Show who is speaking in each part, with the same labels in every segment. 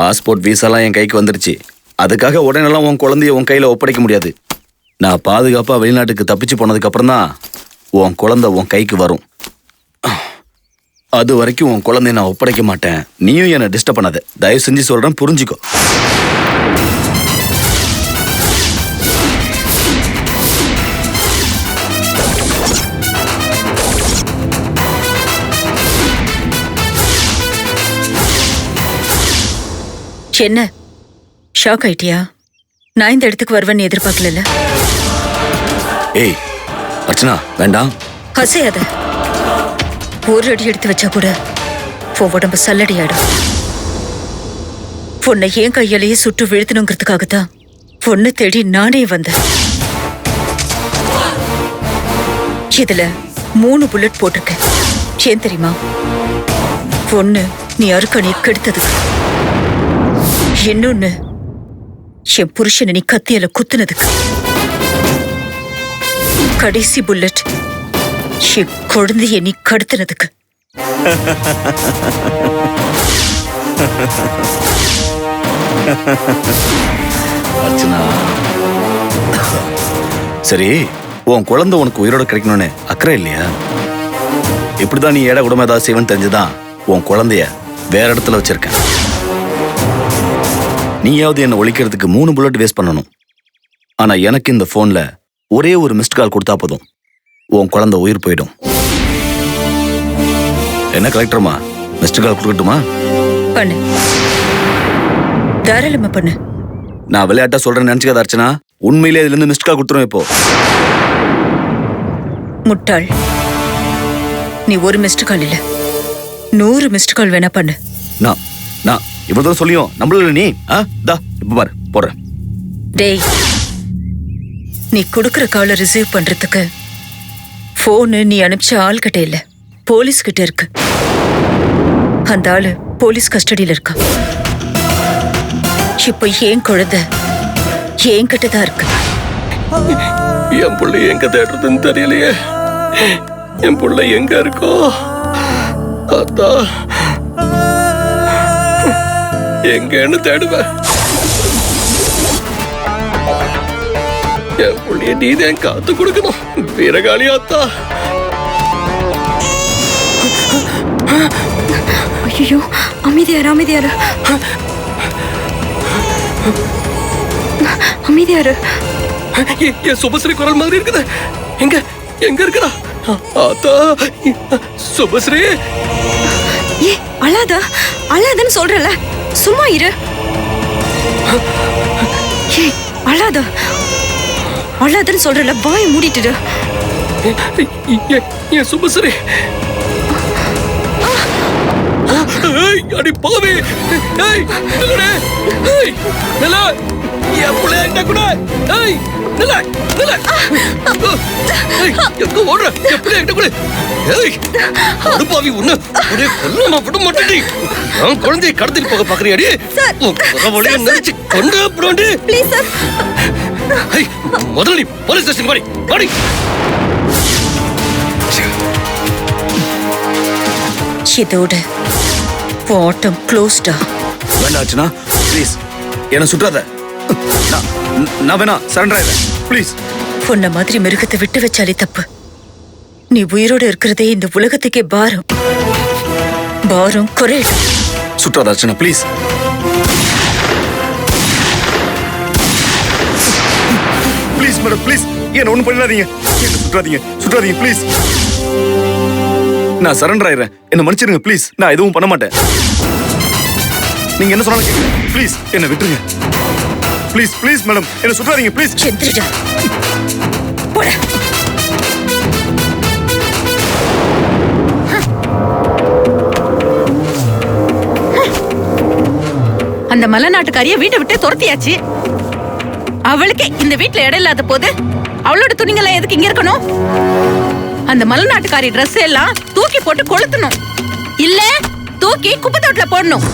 Speaker 1: Passport வீசாலாம் என் கைக்கு வந்துருச்சு. அதுக்காக உடனெல்லாம் உன் குழந்தைய உன் கையில ஒப்படைக்க முடியாது. நான் பாதுகாப்பா வெளிநாட்டுக்கு தப்பிச்சு போனதுக்கு அப்புறம் தான் உன் குழந்தை உன் கைக்கு வரும். அது வரைக்கும் உன் குழந்தைய நான் ஒப்படைக்க மாட்டேன். நீயும் என்னை டிஸ்டர்ப் பண்ணாத. தயவு செஞ்சு சொல்றேன், புரிஞ்சுக்கோ.
Speaker 2: என்ன ஷாக் ஆயிட்டியா? நான் இந்த இடத்துக்கு வருவேன்னு எதிர்பார்க்கல.
Speaker 1: ஏய் அர்ச்சனா, வேண்டாம்.
Speaker 2: அசையாத. ஒரு அடி எடுத்து வச்சா கூட உடம்பு சல்லடி ஆயிடும். பொண்ணை என் கையிலேயே சுட்டு வீழ்த்தணுங்கிறதுக்காகத்தான் பொண்ணு தேடி நானே வந்தேன். இதுல 3 புல்லட் போட்டிருக்கேன். ஏன் தெரியுமா? பொண்ணு நீ அருக்கணி கெடுத்ததுக்கு, இன்னொன்னு என் புருஷனை நீ கத்தியில குத்துனதுக்கு, கடைசி புல்லட் என் குழந்தைய நீ கடத்தினதுக்கு.
Speaker 1: அர்ச்சனா, சரி, உன் குழந்தை உனக்கு உயிரோட கிடைக்கணும்னு அக்கறை இல்லையா? இப்படிதான் நீ ஏடா குடும்பம் ஏதாவது செய்வன்னு தெரிஞ்சுதான் உன் குழந்தைய வேற இடத்துல வச்சிருக்கேன். நீயாவது என்னை ஒழிக்கிறதுக்கு 3 புல்லட் வேஸ்ட் பண்ணணும். ஆனா எனக்கு இந்த போன்ல ஒரே ஒரு மிஸ்ட் கால் கொடுத்தா போதும், உன் குழந்தை உயிர் போயிடும். என்ன கலெக்டர்மா, மிஸ்ட் கால் கொடுக்கட்டுமா?
Speaker 2: பண்ணு, தாராளமா பண்ணு.
Speaker 1: நான் விளையாட்டா சொல்றேன்னு நினைச்சுக்காத அர்ச்சனா. உண்மையிலே இதுல இருந்து மிஸ்ட் கால் கொடுத்துருவேன் இப்போ.
Speaker 2: முட்டாள், நீ ஒரு மிஸ்ட் கால் இல்ல 100 மிஸ்ட் கால் வேணா பண்ணு.
Speaker 1: நான் இவ்வளவு சொல்லியும் நம்மள நீ இப்ப பாரு போறேன்.
Speaker 2: டேய், நீ கொடுக்கற காலை ரிசீவ் பண்றதுக்கு போனு நீ அனுப்பிச்ச ஆள் கிட்ட இல்ல, போலீஸ் கிட்ட இருக்கு. அந்த ஆளு போலீஸ் கஸ்டடியில இருக்கா. இப்ப ஏன் குழந்தை என் கிட்ட தான் இருக்கு.
Speaker 3: என் புள்ள எங்க தேடுறதுன்னு தெரியலையே. என் புள்ள எங்க இருக்கோ அதான் எங்கன்னு தேடுவேன். என் புள்ளைய நீதான் காத்து கொடுக்கணும் வீரகாளி ஆத்தா.
Speaker 4: ஐயோ, அமைதியாரு அமைதியாரு அமைதியாரு.
Speaker 3: என் சுபஸ்ரீ குரல் மாதிரி இருக்குது. எங்க எங்க இருக்குடா ஆத்தா? சுபஸ்ரீ,
Speaker 4: ஏ அழாத அழாதன்னு சொல்றல, சும்மா இரு. ஏ அழாத அழாதன்னு சொல்றல, வாயை மூடிட்டுடு.
Speaker 3: என் சுபஸ்ரீ, அடி பாவி. ஏய் நில்லு. ஏய் நில்லு. என் புள்ள எங்க கூட. ஏய் நில்லு நில்லு. ஏய் எங்க ஓடுற? என் புள்ள எங்க கூட. ஏய் அடி பாவி, உன்னை ஒரே கொல்லாம விட மாட்டேடி. நான் குழந்தையை கடத்திட்டு போக பாக்குறியாடி? வழியை நினைச்சு கொண்டு போடி.
Speaker 4: Please sir.
Speaker 3: ஏய் முதல்ல நீ போலீஸ் ஸ்டேஷன் வாடி வாடி.
Speaker 2: இதோட ஓட்டம் க்ளோஸ்டா.
Speaker 1: வேண்டாம் அர்ச்சனா, ப்ளீஸ் என்ன சுற்றாத. நான் வேணா சரண்டர் ஆயிடுறேன் ப்ளீஸ்.
Speaker 2: பொண்ண மாதிரி மிருகத்தை விட்டு வச்சாலே தப்பு. நீ உயிரோடு இருக்கிறதே இந்த உலகத்துக்கே பாரம். பாரம் குறையிடும்.
Speaker 1: சுற்றாத Archana please. Please madam please, என்ன ஒண்ணும் பண்ணிடாதீங்க. என்ன சுற்றாதீங்க ப்ளீஸ். நான் சரண்டர் ஆயிடுறேன், என்ன மன்னிச்சிருங்க ப்ளீஸ். நான் எதுவும் பண்ண மாட்டேன். நீங்க என்ன சொன்னாலும் கேட்குறேன். ப்ளீஸ் என்ன விட்டுருங்க. ப்ளீஸ் ப்ளீஸ் மேடம், என்ன சுற்றாதீங்க ப்ளீஸ்.
Speaker 2: செத்துடா. போடா.
Speaker 5: அந்த மலைநாட்டுக்காரிய வீட்டை விட்டு துரத்தியாச்சு. அவளுக்கு இந்த வீட்டுல இடம் இல்லாத போது அவளோட துணிங்களை எதுக்கு இங்க இருக்கணும்? அந்த மலைநாட்டுக்காரி ட்ரெஸ் எல்லாம் தூக்கி போட்டு கொளுத்தணும், இல்ல தூக்கி குப்பை தொட்டில போடணும்.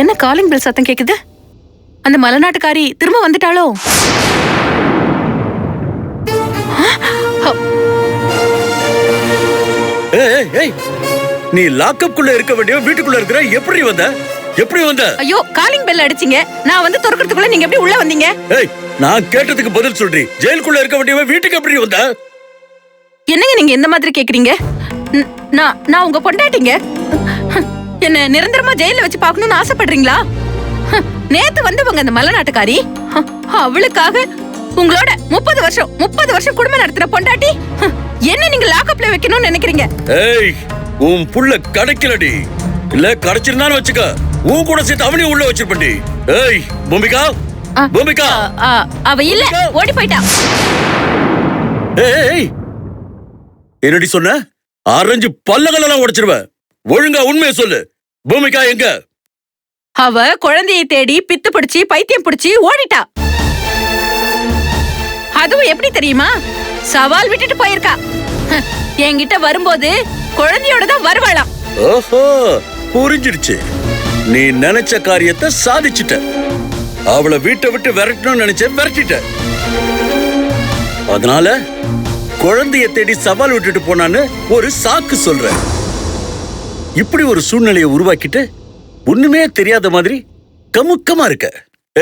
Speaker 5: என்ன காலிங் பெல் சத்தம் கேக்குது? அந்த மலைநாட்டுக்காரி திரும்ப வந்துட்டாளோ?
Speaker 3: நீ லாக்கப்குள்ள இருக்க வேண்டிய வீட்டுக்குள்ள இருக்கிற. எப்படி வந்த? எப்படி வந்த?
Speaker 5: ஐயோ, காலிங் பெல் அடிச்சீங்க. நான் வந்து திறக்கிறதுக்குள்ள நீங்க எப்படி உள்ள வந்தீங்க?
Speaker 3: ஏய், நான் கேட்டதுக்கு பதில் சொல்றீ. ஜெயிலுக்குள்ள இருக்க வேண்டியவ வீட்டுக்கு எப்படி வந்த?
Speaker 5: என்னங்க நீங்க இந்த மாதிரி கேக்குறீங்க? நான் உங்க பொண்டாட்டிங்க. என்ன நிரந்தரமா ஜெயில வச்சு பார்க்கணும்னு ஆசைப்படுறீங்களா? நேத்து வந்தவங்க அந்த மலைநாட்டுக்காரி. அவளுக்காக உங்களோட 30 வருஷம் குடும்பம் நடத்துற பொண்டாட்டி என்ன நீங்க லாக்அப்ல வைக்கணும்னு நினைக்கிறீங்க?
Speaker 3: ஏய், உன் புள்ள கிடைக்கலடி. இல்ல கிடைச்சிருந்தான்னு வச்சுக்க, உன் கூட சேர்த்து அவனையும் உள்ள வச்சிருப்பண்டி. ஏய் பூமிகா, பூமிகா.
Speaker 5: அவ இல்ல, ஓடி போயிட்டா.
Speaker 3: ஏய், என்னடி சொன்ன? ஆரஞ்சு பல்லகளெல்லாம் உடைச்சிருவேன். ஒழுங்கா உண்மையை சொல்லு. பூமிகா எங்க?
Speaker 5: அவ குழந்தையை தேடி பித்து பிடிச்சி பைத்தியம் பிடிச்சி ஓடிட்டா. அதுவும் எப்படி தெரியுமா? சவால் விட்டுட்டு போயிருக்கா. என்கிட்ட வரும்போது குழந்தையோட தான் வருவாளாம்.
Speaker 3: ஓஹோ, புரிஞ்சிடுச்சு. நீ நினைச்ச காரியத்தை சாதிச்சிட்ட. அவளை வீட்டை விட்டு விரட்டணும்னு நினைச்ச, விரட்டிட்ட. அதனால குழந்தைய தேடி சவால் விட்டுட்டு போனான்னு ஒரு சாக்கு சொல்ற. இப்படி ஒரு சூழ்நிலையை உருவாக்கிட்டு ஒண்ணுமே தெரியாத மாதிரி கமுக்கமா இருக்க.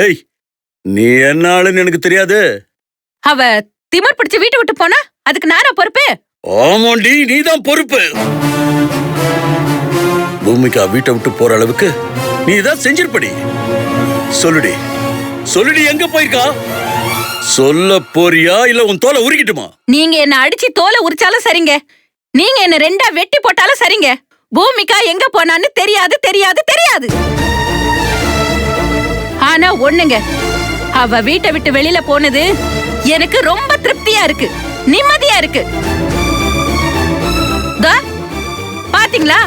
Speaker 3: ஏய், நீ என்ன ஆளுன்னு எனக்கு தெரியாது.
Speaker 5: அவ திமிர் பிடிச்சு வீட்டை விட்டு போனா அதுக்கு நானா பொறுப்பு?
Speaker 3: ஆமாண்டி, நீதான் பொறுப்பு. பூமிகா வீட்டை விட்டு போற அளவுக்கு நீ தான் செஞ்சிருப்படி. சொல்லுடி, சொல்லுடி, எங்க போயிருக்கா? சொல்ல போறியா இல்ல உன் தோலை உருக்கிட்டுமா?
Speaker 5: நீங்க என்ன அடிச்சு தோலை உரிச்சாலும் சரிங்க, நீங்க என்ன ரெண்டா வெட்டி போட்டாலும் சரிங்க, பூமிகா எங்க போனான்னு தெரியாது. ஆனா ஒண்ணுங்க, அவ வீட்டை விட்டு வெளியில போனது எனக்கு ரொம்ப திருப்தியா இருக்கு, நிம்மதியா இருக்கு. பாத்தீங்களா,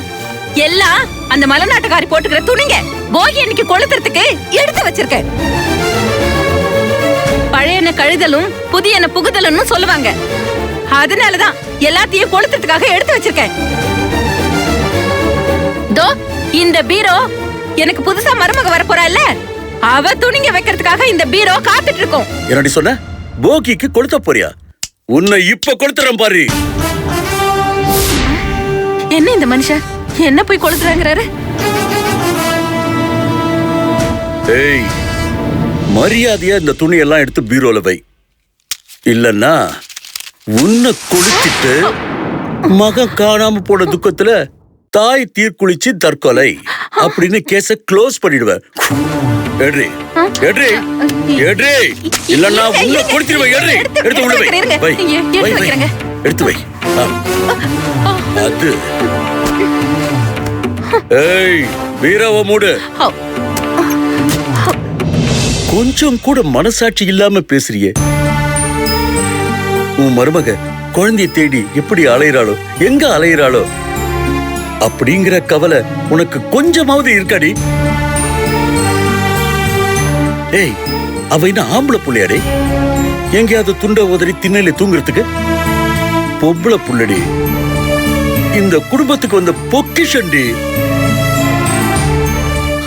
Speaker 5: எல்லாம் அந்த மலைநாட்டுக்காரி போட்டுக்கிற துணிங்க. போகி அன்னைக்கு கொளுத்துறதுக்கு எடுத்து வச்சிருக்கேன். பழையன கழுதலும் புதியன புகுதலும் சொல்லுவாங்க. அதனாலதான் எல்லாத்தையும் கொளுத்துறதுக்காக எடுத்து வச்சிருக்கேன். தோ இந்த பீரோ எனக்கு புதுசா மருமக வரப்போறா இல்ல, அவ துணிங்க வைக்கிறதுக்காக இந்த பீரோ காத்துட்டு இருக்கோம்.
Speaker 3: என்னடி சொன்ன? போகிக்கு கொளுத்த போறியா? உன்னை இப்ப கொளுத்துறேன் பாரு.
Speaker 5: என்ன இந்த மனுஷன் என்ன போய் கொளுத்துறாங்கறாரு?
Speaker 3: ஏய், மரியாதையா இந்த துணியெல்லாம் எடுத்து பீரோல வை. இல்லன்னா உன்னை கொளுத்திட்டு மகன் காணாம போன துக்கத்துல தாய் தீர்க்குளிச்சு தற்கொலை அப்படின்னு கேஸ க்ளோஸ் பண்ணிடுவேன். எட்ரி, எட்ரி, எட்ரி. இல்லன்னா உன்னை கொளுத்திடுவேன். எட்ரி, எடுத்து உள்ள வை. எடுத்து வை. அது. ஏய், பீரோவை மூடு. கொஞ்சம் கூட மனசாட்சி இல்லாம பேசுறியே. உன் மருமக குழந்தைய தேடி எப்படி அலையிறாளோ, எங்க அலையிறாளோ அப்படிங்கிற கவலை உனக்கு கொஞ்சமாவது இருக்காடி? ஏய், அவ என்ன ஆம்பளை புள்ளையாடே? எங்கேயாவது துண்ட உதறி திண்ணையில தூங்குறதுக்கு? பொம்பளை புள்ளடி. இந்த குடும்பத்துக்கு வந்த பொக்கிஷண்டி.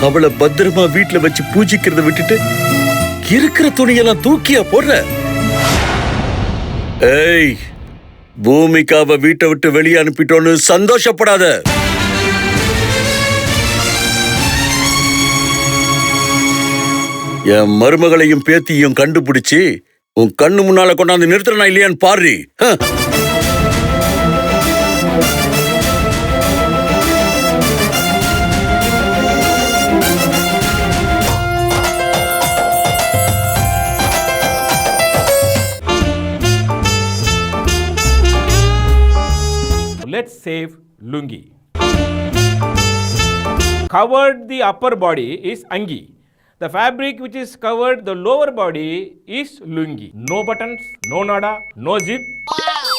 Speaker 3: அவளை பத்திரமா வீட்டுல வச்சு பூஜிக்கிறத விட்டுட்டு இருக்கிற துணியெல்லாம் தூக்கியா போடுற? ஏய், பூமிகாவை வீட்டை விட்டு வெளியே அனுப்பிட்டோன்னு சந்தோஷப்படாத. என் மருமகளையும் பேத்தியும் கண்டுபிடிச்சு உன் கண்ணு முன்னால கொண்டாந்து நிறுத்துறனா இல்லையான்னு பாரு.
Speaker 6: Let's save lungi. Covered the upper body is angi. The fabric which is covered the lower body is lungi. No buttons, no nada, no zip.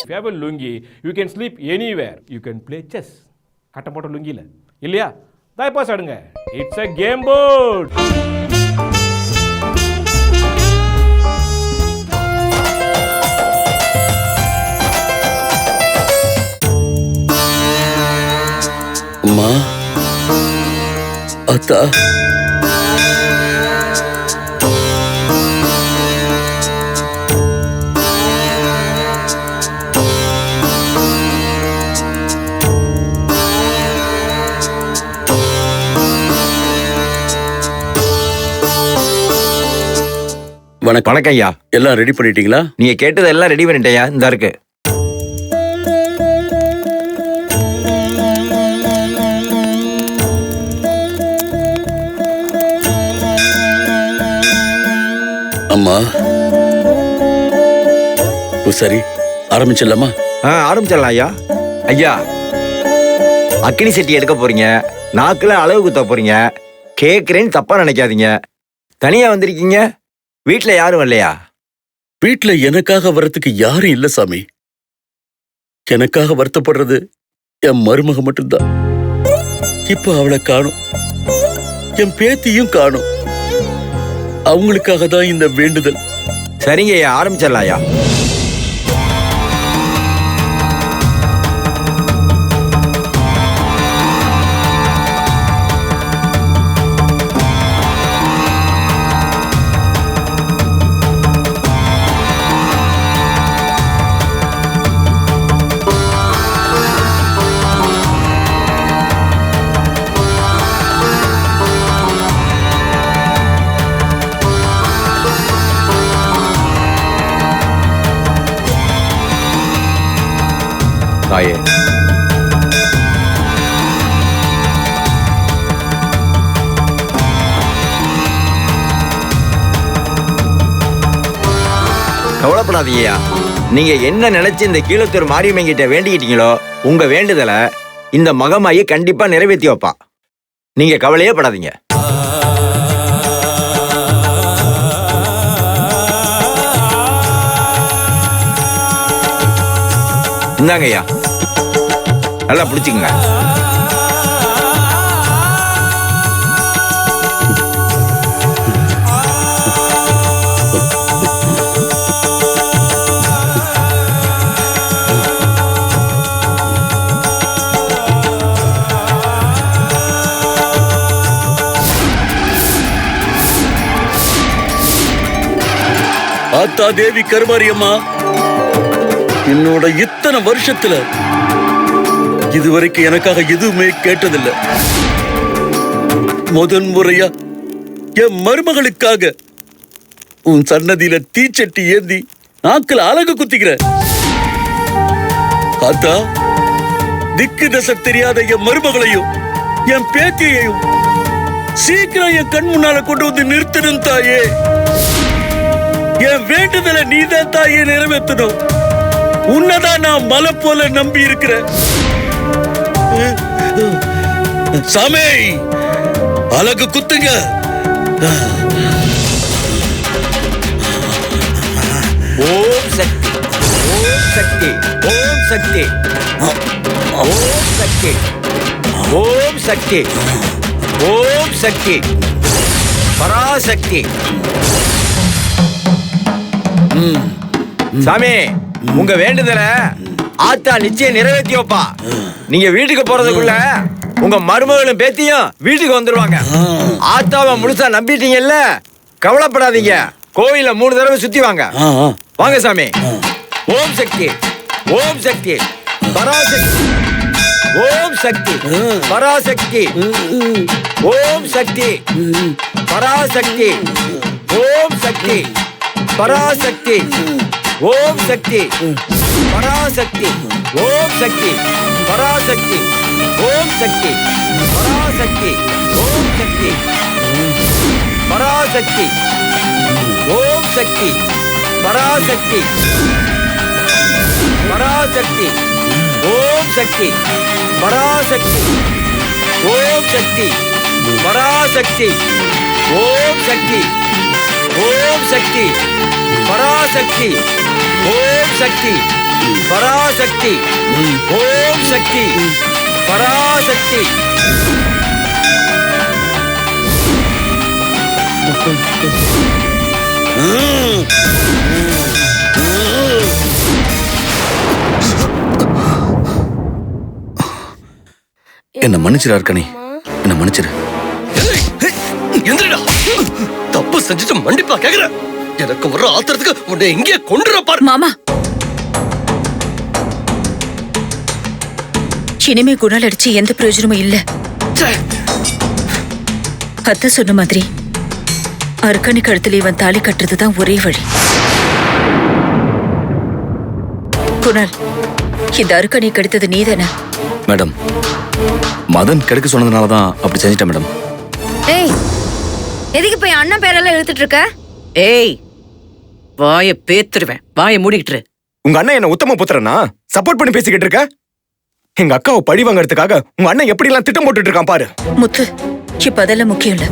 Speaker 6: If you have a lungi, you can sleep anywhere. You can play chess. கட்ட போட்ட லுங்கில இல்லையா? தாய் pass ஆடுங்க. It's a game board.
Speaker 3: அம்மா, அத்தா,
Speaker 1: வணக்கம்.
Speaker 7: வணக்கம் ஐயா.
Speaker 1: எல்லாம் ரெடி பண்ணிட்டீங்களா?
Speaker 7: நீங்க கேட்டதெல்லாம் ரெடி பண்ணிட்டேயா, இந்த இருக்கு.
Speaker 1: அம்மா சரி, ஆரம்பிச்சிடலாமா?
Speaker 7: ஆரம்பிச்சிடலாம் ஐயா. ஐயா, அக்கினி சட்டி எடுக்க போறீங்க, நாக்குல அளவு குத்த போறீங்க. கேக்குறேன்னு தப்பா நினைக்காதீங்க. தனியா வந்திருக்கீங்க, வீட்டுல யாரும் இல்லையா?
Speaker 1: வீட்டுல எனக்காக வர்றதுக்கு யாரும் இல்ல சாமி. எனக்காக வருத்தப்படுறது என் மருமக மட்டும்தான். இப்ப அவளை காணும், என் பேத்தியும் காணும். அவங்களுக்காக தான் இந்த வேண்டுதல்.
Speaker 7: சரிங்க ஐயா, ஆரம்பிச்சிடலாம் ஐயா. தாயே, கவலைப்படாதீங்கய்யா. நீங்க என்ன நினைச்சு இந்த கீழத்தூர் மாரியம்மன் கிட்ட வேண்டிக்கிட்டீங்களோ, உங்க வேண்டுதலை இந்த மகமாயி கண்டிப்பா நிறைவேற்றி வைப்பா. நீங்க கவலையே படாதீங்க. இந்தாங்க ஐயா, நல்லா பிடிச்சிக்கங்க.
Speaker 1: ஆத்தா தேவி கருமாரியம்மா, என்னோட இத்தனை வருஷத்துல இதுவரைக்கும் எனக்காக எதுவுமே கேட்டதில்லை. முதன் முறையா என் மருமகளுக்காக உன் சன்னதியில தீச்சட்டி ஏந்தி நாக்கில் அழகு குத்திக்கிற. ஆத்தா, திக்கு தசை தெரியாத என் மருமகளையும் என் பேத்தியையும் சீக்கிரம் என் கண் முன்னால கொண்டு வந்து நிறுத்தணும் தாயே. என் வேண்டுதலை நீதான் தாயே நிறைவேற்றணும். உன்னதான் நான் மலை போல நம்பி இருக்கிறேன். சாமி, அழகு குத்துங்க.
Speaker 7: ஓம் சக்தி, ஓம் சக்தி, ஓம் சக்தி, ஓம் சக்தி, ஓம் சக்தி, ஓம் சக்தி, பராசக்தி. சாமி, உங்க வேண்டுதலை ஆத்தா நிச்சயம் நிறைவேற்றி வைப்பா. நீங்க வீட்டுக்கு போறதுக்குள்ள உங்க மருமகளும் பேத்தியும் வீட்டுக்கு வந்துருவாங்க. ஆத்தாவை முழுசா நம்பிட்டீங்கல்ல, கவலைப்படாதீங்க. கோவில 3 தடவை சுத்தி வாங்க. வாங்க சாமி. ஓம் சக்தி, ஓம் சக்தி, பராசக்தி, ஓம் சக்தி, பராசக்தி, ஓம் சக்தி, பராசக்தி, ஓம் சக்தி, பராசக்தி, ஓம் சக்தி, பராசக்தி, ஓம் சக்தி, பராசக்தி, ஓம் சக்தி, பராசக்தி, ஓம் சக்தி, பராசக்தி, ஓம் சக்தி, பராசக்தி, பராசக்தி, ஓம் சக்தி, பராசக்தி, ஓம் சக்தி, பராசக்தி, ஓம் சக்தி, ஓம் சக்தி, பராசக்தி, ஓம் சக்தி, பராசக்தி, ஓம் சக்தி, பராசக்தி.
Speaker 1: என்ன மன்னிச்சிடா இருக்கணே, என்ன மன்னிச்சிடு.
Speaker 3: எந்திரடா, தப்பு செஞ்சுட்டு மண்டிப்பா கேக்குற. எனக்கு வர்ற ஆத்திரத்துக்கு உன்னை எங்கே கொண்டுற பாரு.
Speaker 2: மாமா, இனிமே குணால் அடிச்சு எந்த பிரயோஜனமும் இல்ல. அத்தை சொன்ன மாதிரி அர்க்கணி கழுத்துல இவன் தாலி கட்டுறதுதான் ஒரே வழி. குணால், இந்த அர்க்கணி கெடுத்தது நீதானே?
Speaker 1: மேடம், மதன் கெடுக்க சொன்னதுனாலதான் அப்படி செஞ்சிட்டேன் மேடம்.
Speaker 4: ஏய், எதுக்கு போய் அண்ணன் பேரெல்லாம் இழுத்துட்டு இருக்க?
Speaker 5: ஏய், வாய பேத்துருவேன். வாய மூடிக்கிட்டு.
Speaker 8: உங்க அண்ணன் என்ன உத்தம புத்திரனா சப்போர்ட் பண்ணி பேசிக்கிட்டு இருக்க? எங்க அக்காவை பழி வாங்கறதுக்காக உங்க அண்ணன் எப்படி எல்லாம் திட்டம் போட்டுட்டு இருக்கான் பாரு.
Speaker 2: முத்து, இப்ப அதெல்லாம் முக்கியம் இல்ல.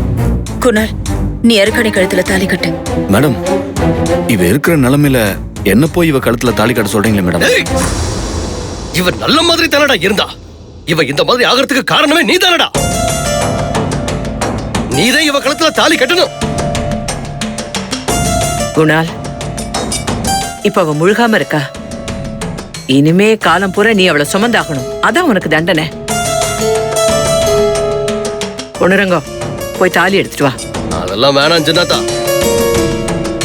Speaker 2: குணால், நீ அர்க்கணி கழுத்துல தாலி கட்டு.
Speaker 1: மேடம், இவ இருக்கிற நிலைமையில என்ன போய் இவ கழுத்துல தாலி கட்ட சொல்றீங்களே மேடம்?
Speaker 3: இவ நல்ல மாதிரி தானடா இருந்தா. இவ இந்த மாதிரி ஆகிறதுக்கு காரணமே நீ தானடா. நீதான் இவ கழுத்துல தாலி கட்டணும்.
Speaker 5: குணால், இப்ப அவ முழுகாம இருக்கா. இனிமே காலம் பூரா நீ அவளை சுமந்தாகணும். அதான் உனக்கு தண்டனை. பொண்ணுரங்கோ, போய் தாலி எடுத்துட்டு வா.
Speaker 3: அதெல்லாம் வேணாம் சின்னாத்தா.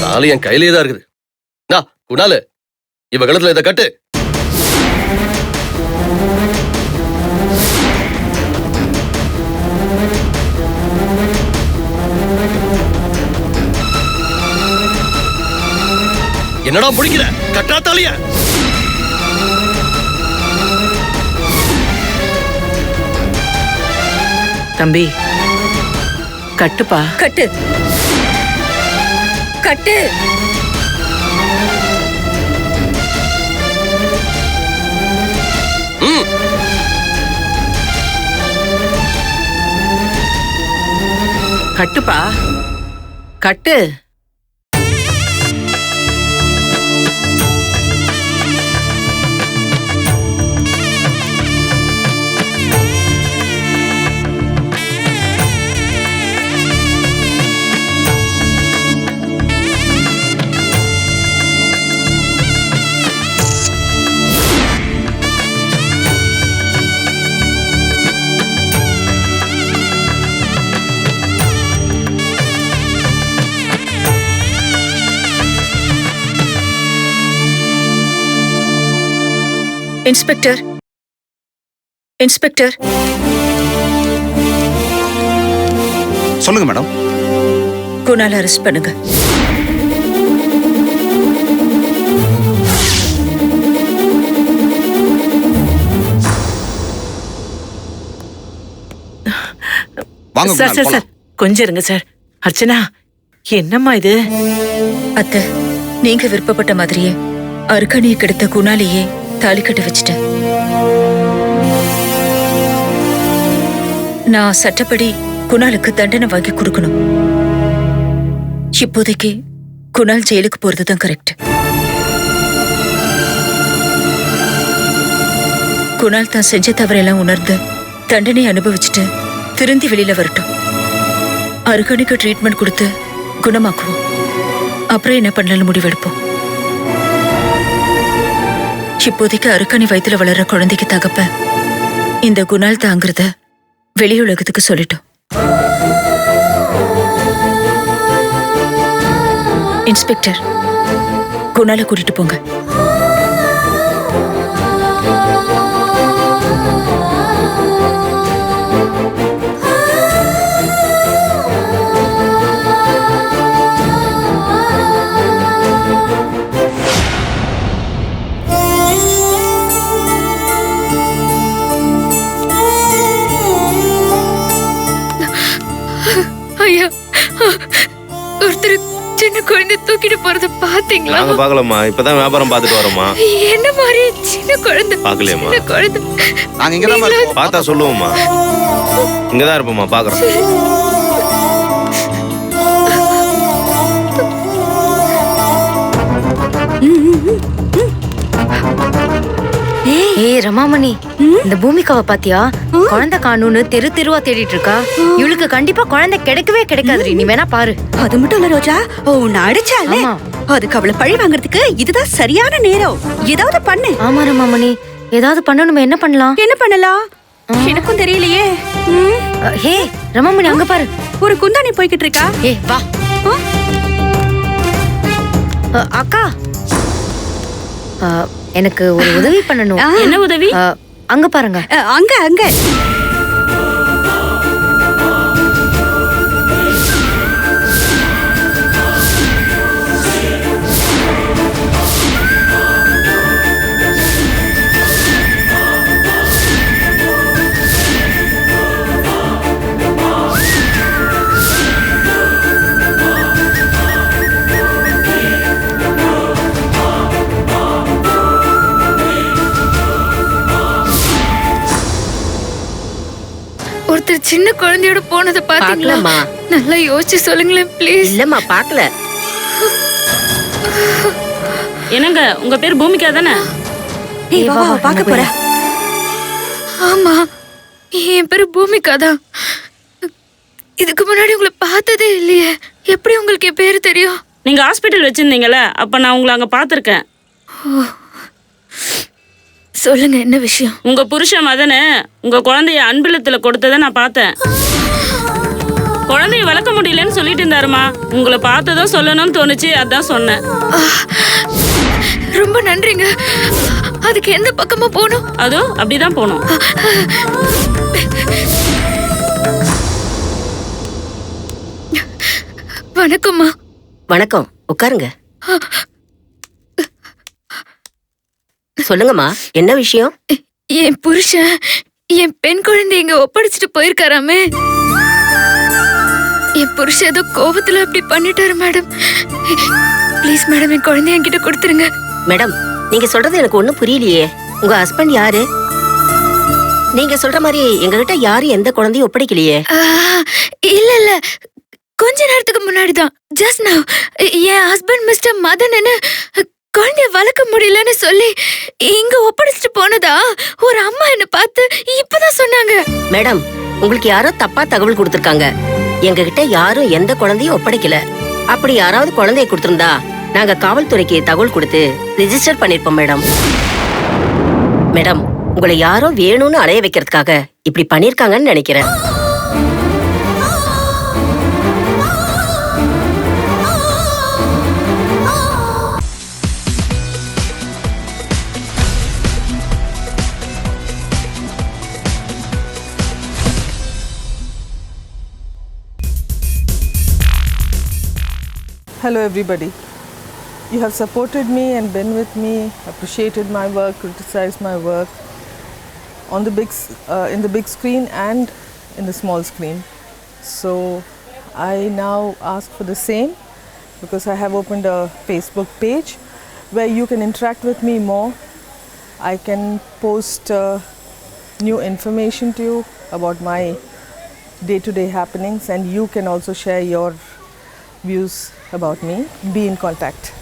Speaker 3: தாலி என் கையிலே தான் இருக்குது. குணாலு, இவ கழுத்துல இதை கட்டு. என்னடா பிடிக்கிற? கட்டா தாலிய.
Speaker 5: தம்பி, கட்டுப்பா.
Speaker 2: கட்டு கட்டு.
Speaker 5: கட்டுப்பா, கட்டு.
Speaker 2: Inspector, inspector.
Speaker 8: சொல்லுங்க மேடம்.
Speaker 2: குணால் அரெஸ்ட் பண்ணுங்க.
Speaker 5: சார் சார் சார், கொஞ்சம் இருங்க சார். அர்ச்சனா, என்னம்மா இது?
Speaker 2: அத்தை, நீங்க விருப்பப்பட்ட மாதிரியே அர்க்கணியை கெடுத்த குணாலையே தாலி கட்ட வச்சுட்டேன். நான் சட்டப்படி குணாலுக்கு தண்டனை வாங்கி கொடுக்கணும். இப்போதைக்கு குணால் ஜெயிலுக்கு போறதுதான் கரெக்ட். குணால் தான் செஞ்ச தவறெல்லாம் உணர்ந்து தண்டனை அனுபவிச்சுட்டு திருந்தி வெளியில வரட்டும். அர்க்கணிக்கு ட்ரீட்மெண்ட் கொடுத்து குணமாக்குவோம். அப்புறம் என்ன பண்ணலாம்னு முடிவெடுப்போம். இப்போதைக்கு அர்க்கணி வயித்துல வளர்ற குழந்தைக்கு தகப்ப இந்த குணால் தாங்கிறத வெளியுலகத்துக்கு சொல்லிட்டோம். இன்ஸ்பெக்டர், குணாலை கூட்டிட்டு போங்க.
Speaker 4: ஐயா, ஒருத்தர் சின்ன குழந்தை தூக்கிட்டு போறத பாத்தீங்களா?
Speaker 9: நாங்க பாக்கலம்மா, இப்பதான் வியாபாரம் பார்த்துட்டு வரோமா.
Speaker 4: என்ன மாதிரி சின்ன குழந்தை?
Speaker 9: பாக்கலையம்மா.
Speaker 4: சின்ன குழந்தை.
Speaker 9: நாங்க இங்கதான் இருப்போம். பார்த்தா சொல்லுவோம்மா. இங்கதான் இருப்போம்மா, பாக்குறோம்.
Speaker 10: ஏய் ரமாமணி, இந்த பூமிகாவை பாத்தியா? குழந்தை காணும்னு தெரு தெருவா தேடிட்டு இருக்கா. இவளுக்கு கண்டிப்பா குழந்தை கிடைக்கவே கிடைக்காதுரி. நீ வேணா பாரு.
Speaker 4: அது மட்டும் இல்ல ரோஜா, உன்னை அடிச்சாலே அதுக்கு அவளை பழி வாங்குறதுக்கு இதுதான் சரியான நேரம். ஏதாவது பண்ணு.
Speaker 10: ஆமா ரமாமணி, ஏதாவது பண்ணணுமே. என்ன பண்ணலாம்?
Speaker 4: என்ன பண்ணலாம்? எனக்கும் தெரியலையே.
Speaker 10: ஹே ரமாமணி, அங்க பாரு.
Speaker 4: ஒரு குந்தாணி போய்கிட்டு இருக்கா.
Speaker 10: ஏ வா. அக்கா, எனக்கு ஒரு உதவி பண்ணணும்.
Speaker 4: என்ன உதவி?
Speaker 10: அங்க பாருங்க.
Speaker 4: அங்க அங்க.
Speaker 11: ஒருத்தர் சின்ன குழந்தையோட போனதை பாத்தீங்களா? நல்லா யோசிச்சு சொல்லுங்களேன் ப்ளீஸ்.
Speaker 12: இல்லம்மா பார்க்கல.
Speaker 13: என்னங்க உங்க பேர் பூமிகா தானே?
Speaker 4: பாக்க போற?
Speaker 11: ஆமா, என் பேரு பூமிகா தான். இதுக்கு முன்னாடி உங்களை பார்த்ததே இல்லையே, எப்படி உங்களுக்கு என் பேரு தெரியும்?
Speaker 13: நீங்க ஹாஸ்பிட்டல் வச்சிருந்தீங்கல்ல, அப்ப நான் உங்களை அங்க பாத்திருக்கேன்.
Speaker 11: சொல்லுங்க, என்ன விஷயம்?
Speaker 13: உங்க புருஷன் மதனு உங்க குழந்தைய அன்பிலத்துல கொடுத்ததை நான் பார்த்தேன். குழந்தைய வளர்க்க முடியலன்னு சொல்லிட்டு இருந்தாருமா. உங்களை பார்த்ததும் சொல்லணும்னு தோணுச்சு, அதான் சொன்னேன்.
Speaker 11: ரொம்ப நன்றிங்க. அதுக்கு எந்த பக்கமா போகணும்?
Speaker 13: அதோ அப்படிதான் போகணும்.
Speaker 11: வணக்கம்மா.
Speaker 12: வணக்கம், உட்காருங்க. சொல்லுங்கம்மா, என்ன விஷயம்?
Speaker 11: என் புருஷன் என் பெண் குழந்தை இங்க ஒப்படைச்சிட்டு போயிருக்காராமே. என் புருஷன் ஏதோ கோபத்துல அப்படி பண்ணிட்டாரு மேடம். ப்ளீஸ் மேடம், என் குழந்தைய என்கிட்ட கொடுத்துருங்க.
Speaker 12: மேடம், நீங்க சொல்றது எனக்கு ஒண்ணும் புரியலையே. உங்க ஹஸ்பண்ட் யாரு? நீங்க சொல்ற மாதிரி எங்ககிட்ட யாரும் எந்த குழந்தையும் ஒப்படைக்கலையே.
Speaker 11: இல்ல இல்ல, கொஞ்ச நேரத்துக்கு முன்னாடிதான், ஜஸ்ட் நவ், என் ஹஸ்பண்ட் மிஸ்டர் மதன் குழந்தைய வளர்க்க முடியலன்னு சொல்லி இங்க ஒப்படைச்சிட்டு போனதா ஒரு அம்மா என்ன பார்த்து இப்பதான் சொன்னாங்க.
Speaker 12: மேடம், உங்களுக்கு யாரோ தப்பா தகவல் கொடுத்திருக்காங்க. எங்ககிட்ட யாரும் எந்த குழந்தையும் ஒப்படைக்கல. அப்படி யாராவது குழந்தைய கொடுத்திருந்தா நாங்க காவல்துறைக்கு தகவல் கொடுத்து ரெஜிஸ்டர் பண்ணிருப்போம் மேடம். மேடம், உங்களை யாரோ வேணும்னு அலைய வைக்கிறதுக்காக இப்படி பண்ணிருக்காங்கன்னு நினைக்கிறேன்.
Speaker 14: Hello everybody. You have supported me and been with me, appreciated my work, criticized my work on the in the big screen and in the small screen. So I now ask for the same, because I have opened a Facebook page where you can interact with me more. I can post new information to you about my day-to-day happenings, and you can also share your views about me. Be in contact.